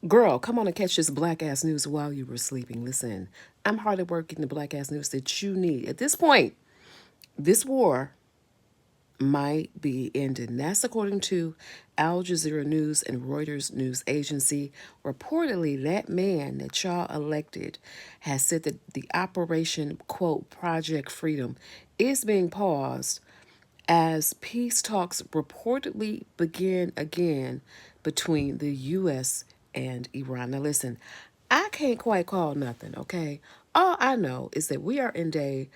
Girl, come on and catch this black ass news while you were sleeping. Listen, I'm hard at work getting the black ass news that you need. At this point, this war might be ended. That's according to Al Jazeera News and Reuters news agency. Reportedly, that man that y'all elected has said that the operation, quote, Project Freedom, is being paused as peace talks reportedly begin again between the U.S. and Iran. Now, listen, I can't quite call nothing, okay? All I know is that we are in day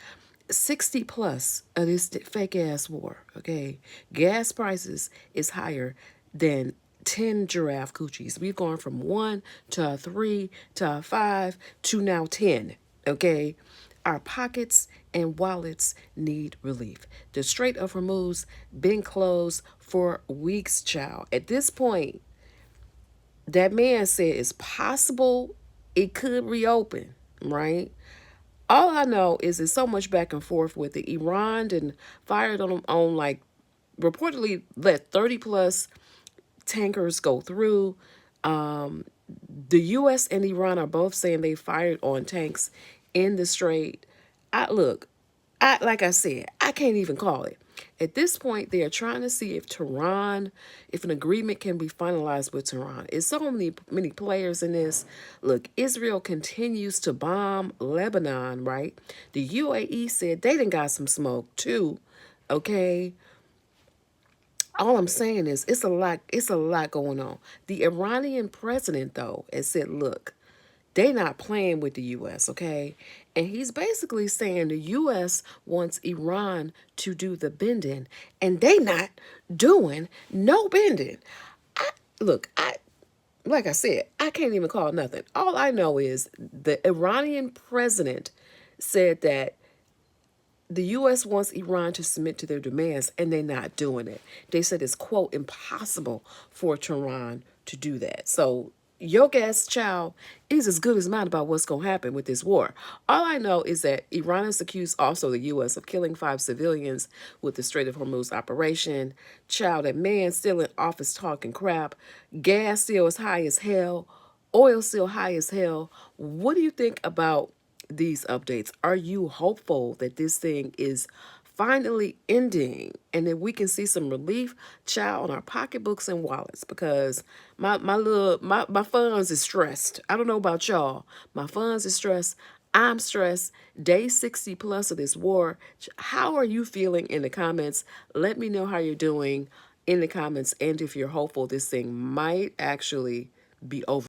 60 plus of this fake ass war, okay? Gas prices is higher than 10 giraffe coochies. We've gone from 1 to a 3 to a 5 to now 10, okay? Our pockets and wallets need relief. The Strait of Hormuz been closed for weeks, child. At this point, that man said it's possible it could reopen, right? All I know is there's so much back and forth with it. Iran and fired on like reportedly let 30 plus tankers go through. The U.S. and Iran are both saying they fired on tanks in the Strait. I look, I like I said, I can't even call it. At this point, they are trying to see if Tehran, if an agreement can be finalized with Tehran. It's so many players in this. Look, Israel continues to bomb Lebanon, right? The UAE said they done got some smoke too. Okay. All I'm saying is it's a lot going on. The Iranian president, though, has said, look, they not playing with the U.S., okay? And he's basically saying the U.S. wants Iran to do the bending, and they not doing no bending. I look, I like I said, I can't even call nothing. All I know is the Iranian president said that the U.S. wants Iran to submit to their demands, and they're not doing it. They said it's, quote, impossible for Tehran to do that. So your guess, child, is as good as mine about what's going to happen with this war. All I know is that Iran has accused also the U.S. of killing 5 civilians with the Strait of Hormuz operation. Child, that man still in office talking crap. Gas still as high as hell. Oil still high as hell. What do you think about these updates? Are you hopeful that this thing is finally ending and that we can see some relief, child, on our pocketbooks and wallets? Because my funds is stressed. I don't know about y'all. My funds is stressed. I'm stressed. Day 60 plus of this war. How are you feeling in the comments? Let me know how you're doing in the comments, and if you're hopeful this thing might actually be over.